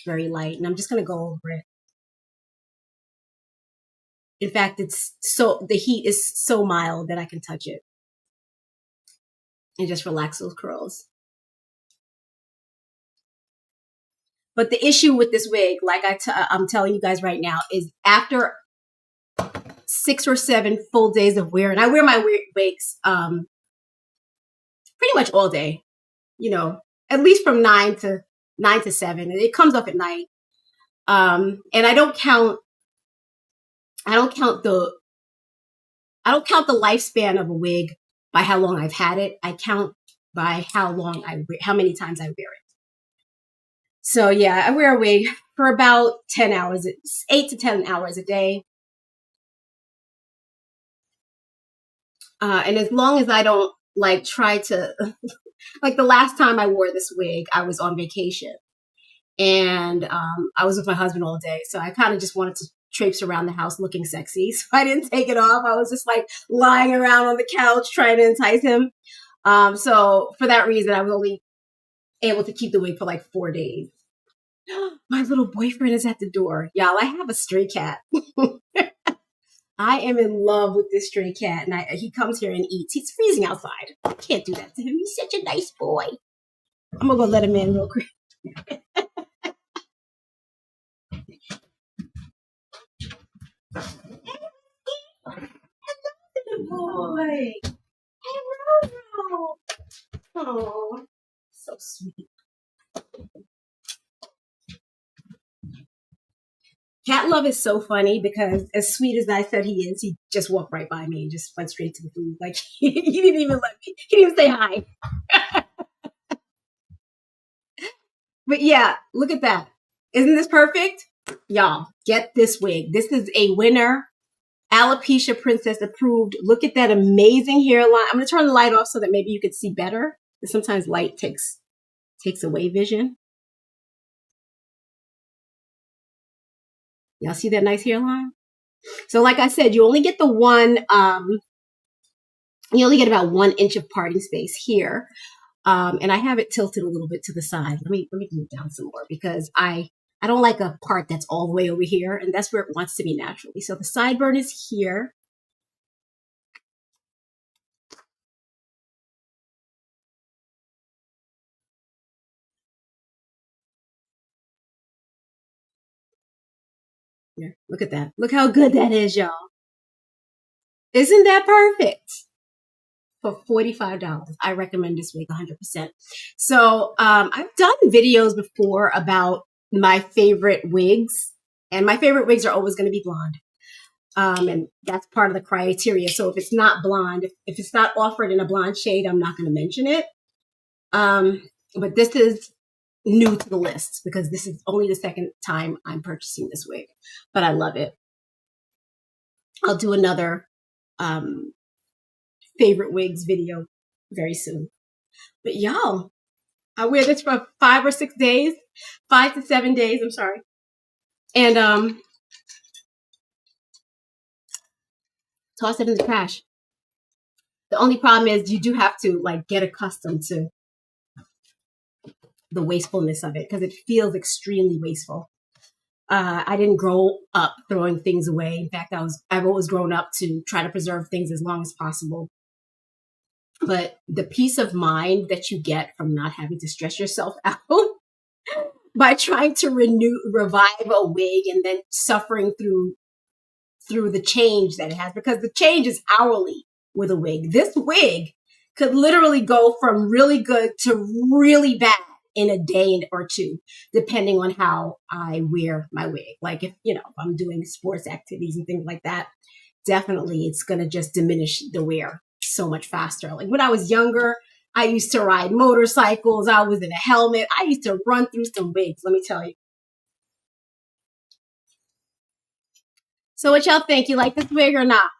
very light, and I'm just going to go over it. In fact, the heat is so mild that I can touch it and just relax those curls. But the issue with this wig, like I'm telling you guys right now, is after 6 or 7 full days of wear, and I wear my wigs pretty much all day, at least from 9 to 7, and it comes off at night. And I don't count the lifespan of a wig by how long I've had it. I count by how many times I wear it. So yeah, I wear a wig for about 10 hours, 8 to 10 hours a day. And as long as I don't like try to, like the last time I wore this wig, I was on vacation and I was with my husband all day. So I kind of just wanted to traipse around the house looking sexy. So I didn't take it off. I was just like lying around on the couch trying to entice him. So for that reason, I was only able to keep the wig for like 4 days. My little boyfriend is at the door. Y'all, I have a stray cat. I am in love with this stray cat, and he comes here and eats. He's freezing outside. I can't do that to him. He's such a nice boy. I'm going to go let him in real quick. Good boy. Hey, Roro. Oh, so sweet. Cat Love is so funny because as sweet as I said he is, he just walked right by me and just went straight to the food. Like he didn't even let me. He didn't even say hi. But yeah, look at that. Isn't this perfect? Y'all, get this wig. This is a winner. Alopecia Princess approved. Look at that amazing hairline. I'm going to turn the light off so that maybe you could see better. Sometimes light takes away vision. Y'all see that nice hairline? So like I said, you only get the one, you only get about 1 inch of parting space here. And I have it tilted a little bit to the side. Let me move down some more because I don't like a part that's all the way over here, and that's where it wants to be naturally. So the sideburn is here. Yeah, look at that. Look how good that is, y'all. Isn't that perfect? For $45. I recommend this wig 100%. So I've done videos before about my favorite wigs, and my favorite wigs are always going to be blonde. And that's part of the criteria. So if it's not blonde, if it's not offered in a blonde shade, I'm not going to mention it. But this is new to the list because this is only the second time I'm purchasing this wig, but I love it. I'll do another favorite wigs video very soon. But y'all, I wear this for 5 or 6 days, 5 to 7 days, I'm sorry. And toss it in the trash. The only problem is you do have to like get accustomed to the wastefulness of it because it feels extremely wasteful. I didn't grow up throwing things away. In fact, I've always grown up to try to preserve things as long as possible. But the peace of mind that you get from not having to stress yourself out by trying to revive a wig and then suffering through the change that it has, because the change is hourly with a wig. This wig could literally go from really good to really bad in a day or two, depending on how I wear my wig. Like if I'm doing sports activities and things like that, definitely it's going to just diminish the wear so much faster. Like when I was younger, I used to ride motorcycles. I was in a helmet. I used to run through some wigs, let me tell you. So what y'all think? You like this wig or not?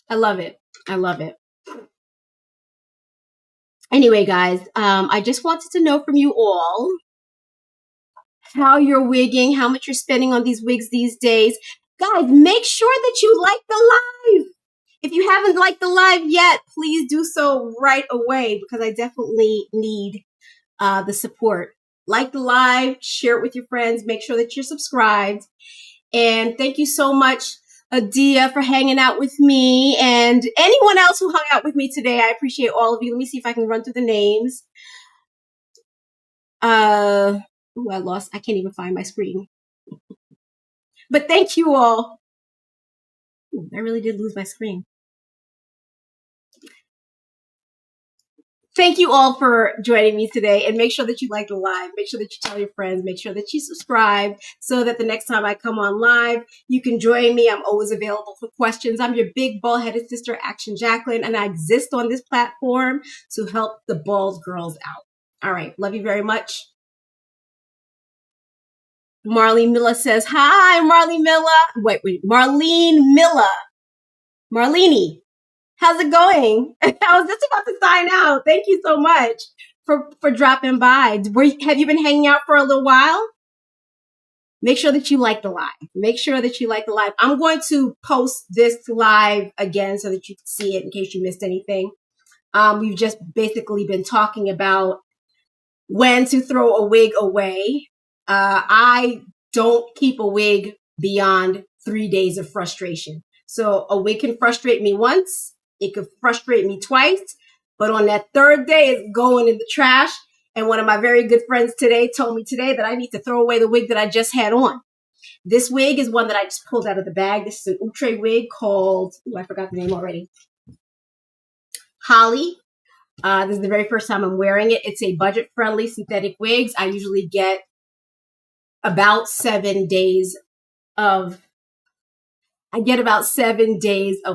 I love it. I love it. Anyway, guys, I just wanted to know from you all how you're wigging, how much you're spending on these wigs these days. Guys, make sure that you like the live. If you haven't liked the live yet, please do so right away because I definitely need the support. Like the live, share it with your friends, make sure that you're subscribed. And thank you so much, Adia, for hanging out with me and anyone else who hung out with me today. I appreciate all of you. Let me see if I can run through the names. I can't even find my screen. But thank you all. Ooh, I really did lose my screen. Thank you all for joining me today, and make sure that you like the live. Make sure that you tell your friends. Make sure that you subscribe so that the next time I come on live, you can join me. I'm always available for questions. I'm your big bald-headed sister, Action Jacqueline, and I exist on this platform to help the bald girls out. All right. Love you very much. Marlene Miller says, hi, Marlene Miller. Wait, Marlene Miller. Marlene. How's it going? I was just about to sign out. Thank you so much for dropping by. Have you been hanging out for a little while? Make sure that you like the live. Make sure that you like the live. I'm going to post this live again so that you can see it in case you missed anything. We've just basically been talking about when to throw a wig away. I don't keep a wig beyond 3 days of frustration. So a wig can frustrate me once. It could frustrate me twice, but on that third day, it's going in the trash. And one of my very good friends today told me today that I need to throw away the wig that I just had on. This wig is one that I just pulled out of the bag. This is an outre wig called, I forgot the name already. Holly. This is the very first time I'm wearing it. It's a budget-friendly synthetic wigs. I usually get about 7 days of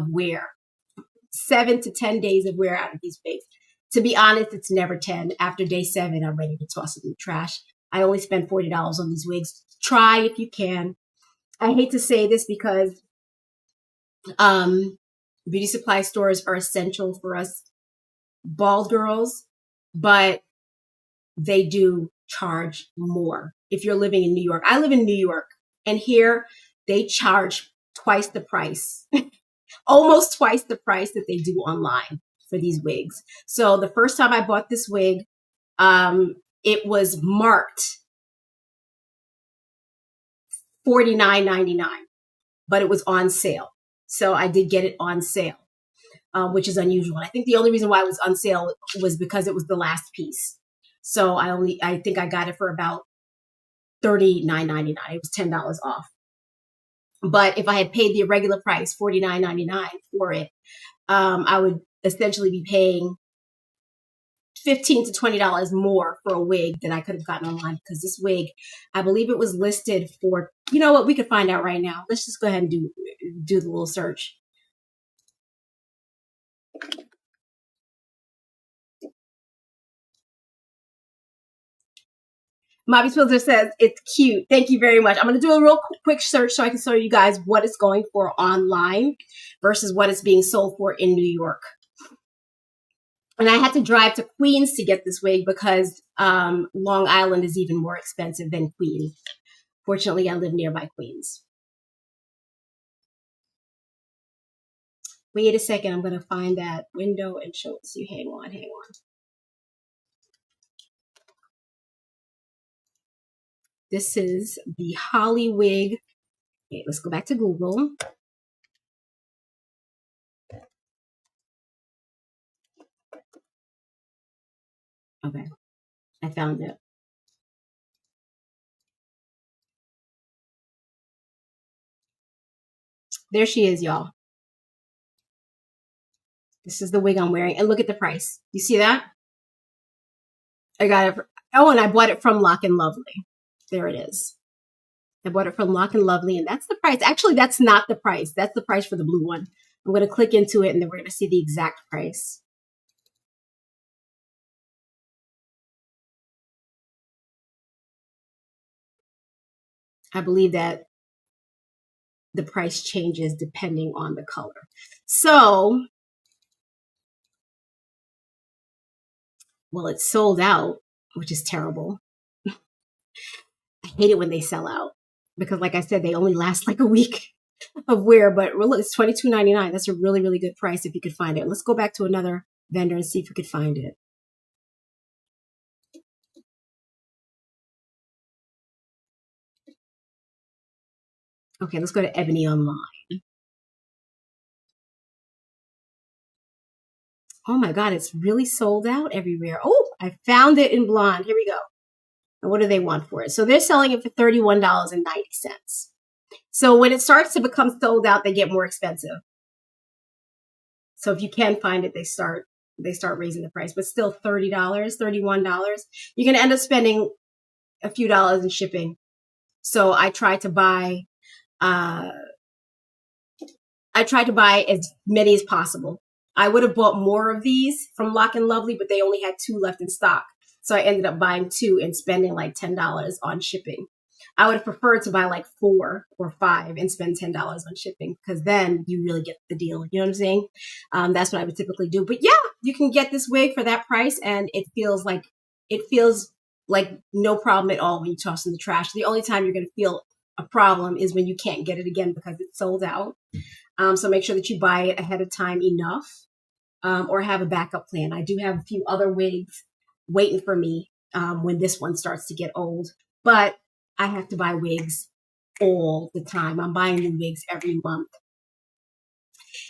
wear. 7 to 10 days of wear out of these wigs. To be honest, it's never 10. After day 7, I'm ready to toss it in the trash. I only spend $40 on these wigs. Try if you can. I hate to say this because beauty supply stores are essential for us bald girls, but they do charge more if you're living in New York. I live in New York, and here they charge twice the price, almost twice the price that they do online for these wigs. So the first time I bought this wig, it was marked $49.99, but it was on sale. So I did get it on sale, which is unusual. I think the only reason why it was on sale was because it was the last piece. So I think I got it for about $39.99. It was $10 off. But if I had paid the regular price, $49.99 for it, I would essentially be paying $15 to $20 more for a wig than I could have gotten online, because this wig, I believe it was listed for, you know what, we could find out right now. Let's just go ahead and do the little search. Mobby Spilzer says, it's cute. Thank you very much. I'm going to do a real quick search so I can show you guys what it's going for online versus what it's being sold for in New York. And I had to drive to Queens to get this wig because Long Island is even more expensive than Queens. Fortunately, I live nearby Queens. Wait a second. I'm going to find that window and show it to you. Hang on. This is the Holly wig. Okay, let's go back to Google. Okay, I found it. There she is, y'all. This is the wig I'm wearing. And look at the price. You see that? I got it. And I bought it from Lock and Lovely. There it is. I bought it from Lock and Lovely, and that's the price. Actually, that's not the price. That's the price for the blue one. I'm going to click into it, and then we're going to see the exact price. I believe that the price changes depending on the color. So, well, it's sold out, which is terrible. I hate it when they sell out because, like I said, they only last like a week of wear. But look, it's $22.99. That's a really, really good price if you could find it. Let's go back to another vendor and see if we could find it. Okay, let's go to Ebony Online. Oh my God, it's really sold out everywhere. Oh, I found it in blonde. Here we go. And what do they want for it? So they're selling it for $31.90. So when it starts to become sold out, they get more expensive. So if you can find it, they start raising the price, but still $30, $31. You're going to end up spending a few dollars in shipping. So I tried to buy as many as possible. I would have bought more of these from Lock and Lovely, but they only had 2 left in stock. So I ended up buying 2 and spending like $10 on shipping. I would have preferred to buy like 4 or 5 and spend $10 on shipping, because then you really get the deal. You know what I'm saying? That's what I would typically do. But yeah, you can get this wig for that price, and it feels like no problem at all when you toss in the trash. The only time you're going to feel a problem is when you can't get it again because it's sold out. So make sure that you buy it ahead of time enough, or have a backup plan. I do have a few other wigs waiting for me when this one starts to get old, but I have to buy wigs all the time. I'm buying new wigs every month.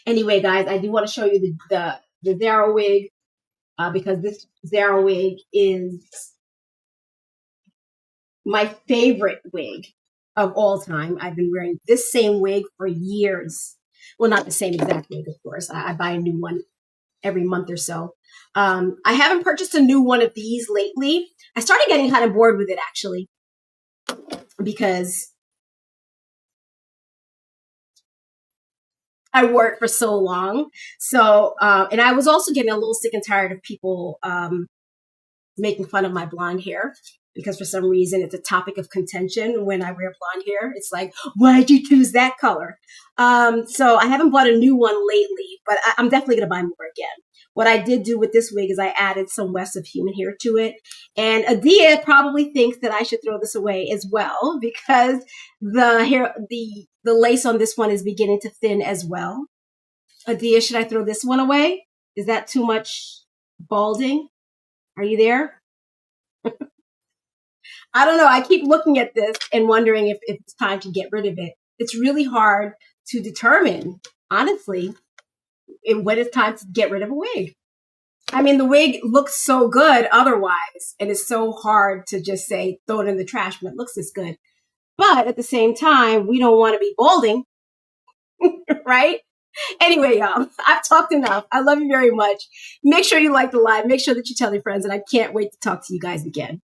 Anyway, guys, I do want to show you the Zara wig because this Zara wig is my favorite wig of all time. I've been wearing this same wig for years. Well, not the same exact wig, of course. I buy a new one every month or so. I haven't purchased a new one of these lately. I started getting kind of bored with it, actually, because I wore it for so long. So, and I was also getting a little sick and tired of people making fun of my blonde hair, because for some reason it's a topic of contention when I wear blonde hair. It's like, why'd you choose that color? So I haven't bought a new one lately, but I'm definitely going to buy more again. What I did do with this wig is I added some wefts of human hair to it. And Adia probably thinks that I should throw this away as well, because the lace on this one is beginning to thin as well. Adia, should I throw this one away? Is that too much balding? Are you there? I don't know. I keep looking at this and wondering if it's time to get rid of it. It's really hard to determine, honestly, when it's time to get rid of a wig. I mean, the wig looks so good otherwise, and it's so hard to just say, throw it in the trash when it looks this good. But at the same time, we don't want to be balding, right? Anyway, y'all, I've talked enough. I love you very much. Make sure you like the live. Make sure that you tell your friends, and I can't wait to talk to you guys again.